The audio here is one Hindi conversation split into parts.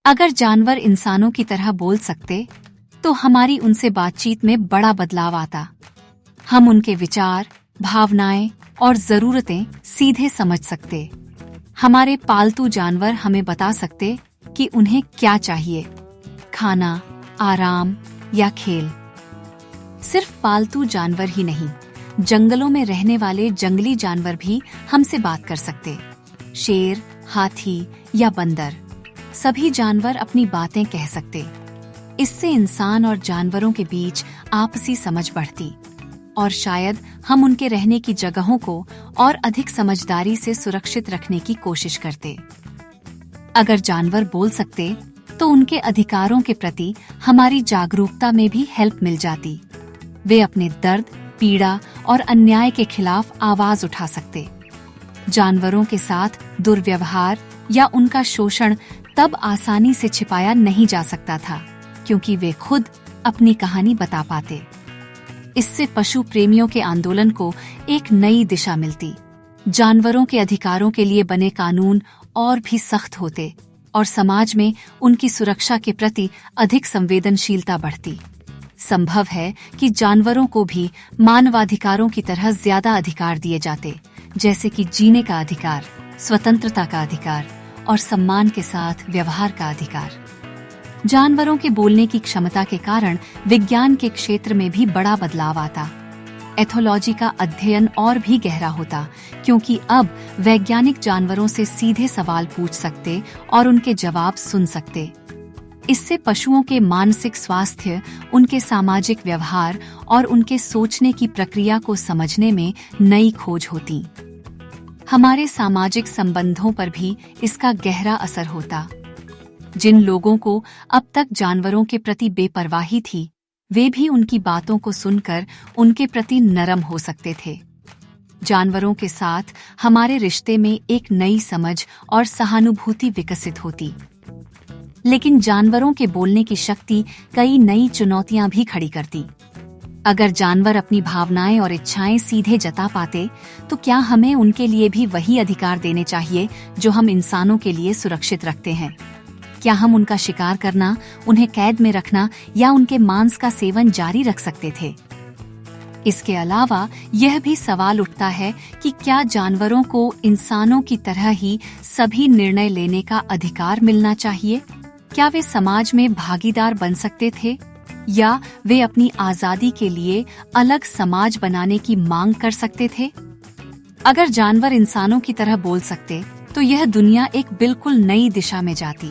अगर जानवर इंसानों की तरह बोल सकते, तो हमारी उनसे बातचीत में बड़ा बदलाव आता। हम उनके विचार, भावनाएं और जरूरतें सीधे समझ सकते। हमारे पालतू जानवर हमें बता सकते कि उन्हें क्या चाहिए, खाना, आराम या खेल। सिर्फ पालतू जानवर ही नहीं, जंगलों में रहने वाले जंगली जानवर भी हमसे बात कर सकते। शेर, हाथी या बंदर, सभी जानवर अपनी बातें कह सकते। इससे इंसान और जानवरों के बीच आपसी समझ बढ़ती और शायद हम उनके रहने की जगहों को और अधिक समझदारी से सुरक्षित रखने की कोशिश करते। अगर जानवर बोल सकते, तो उनके अधिकारों के प्रति हमारी जागरूकता में भी हेल्प मिल जाती। वे अपने दर्द, पीड़ा और अन्याय के खिलाफ आवाज उठा सकते। जानवरों के साथ दुर्व्यवहार या उनका शोषण तब आसानी से छिपाया नहीं जा सकता था, क्योंकि वे खुद अपनी कहानी बता पाते। इससे पशु प्रेमियों के आंदोलन को एक नई दिशा मिलती। जानवरों के अधिकारों के लिए बने कानून और भी सख्त होते और समाज में उनकी सुरक्षा के प्रति अधिक संवेदनशीलता बढ़ती। संभव है कि जानवरों को भी मानवाधिकारों की तरह ज्यादा अधिकार दिए जाते, जैसे कि जीने का अधिकार, स्वतंत्रता का अधिकार और सम्मान के साथ व्यवहार का अधिकार। जानवरों के बोलने की क्षमता के कारण विज्ञान के क्षेत्र में भी बड़ा बदलाव आता। एथोलॉजी का अध्ययन और भी गहरा होता, क्योंकि अब वैज्ञानिक जानवरों से सीधे सवाल पूछ सकते और उनके जवाब सुन सकते। इससे पशुओं के मानसिक स्वास्थ्य, उनके सामाजिक व्यवहार और उनके सोचने की प्रक्रिया को समझने में नई खोज होती। हमारे सामाजिक संबंधों पर भी इसका गहरा असर होता। जिन लोगों को अब तक जानवरों के प्रति बेपरवाही थी, वे भी उनकी बातों को सुनकर उनके प्रति नरम हो सकते थे। जानवरों के साथ हमारे रिश्ते में एक नई समझ और सहानुभूति विकसित होती। लेकिन जानवरों के बोलने की शक्ति कई नई चुनौतियां भी खड़ी करती। अगर जानवर अपनी भावनाएं और इच्छाएं सीधे जता पाते, तो क्या हमें उनके लिए भी वही अधिकार देने चाहिए जो हम इंसानों के लिए सुरक्षित रखते हैं? क्या हम उनका शिकार करना, उन्हें कैद में रखना या उनके मांस का सेवन जारी रख सकते थे? इसके अलावा यह भी सवाल उठता है कि क्या जानवरों को इंसानों की तरह ही सभी निर्णय लेने का अधिकार मिलना चाहिए? क्या वे समाज में भागीदार बन सकते थे, या वे अपनी आजादी के लिए अलग समाज बनाने की मांग कर सकते थे? अगर जानवर इंसानों की तरह बोल सकते, तो यह दुनिया एक बिल्कुल नई दिशा में जाती।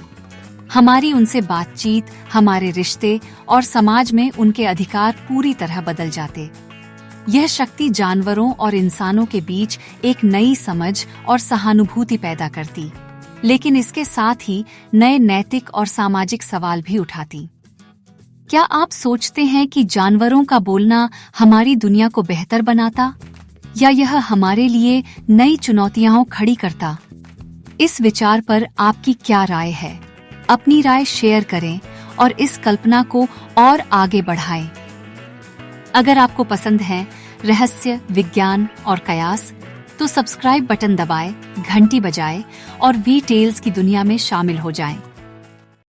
हमारी उनसे बातचीत, हमारे रिश्ते और समाज में उनके अधिकार पूरी तरह बदल जाते। यह शक्ति जानवरों और इंसानों के बीच एक नई समझ और सहानुभूति पैदा करती, लेकिन इसके साथ ही नए नैतिक और सामाजिक सवाल भी उठाती। क्या आप सोचते हैं कि जानवरों का बोलना हमारी दुनिया को बेहतर बनाता, या यह हमारे लिए नई चुनौतियां खड़ी करता? इस विचार पर आपकी क्या राय है? अपनी राय शेयर करें और इस कल्पना को और आगे बढ़ाएं। अगर आपको पसंद है रहस्य, विज्ञान और कयास, तो सब्सक्राइब बटन दबाएं, घंटी बजाएं और वी टेल्स की दुनिया में शामिल हो जाएं।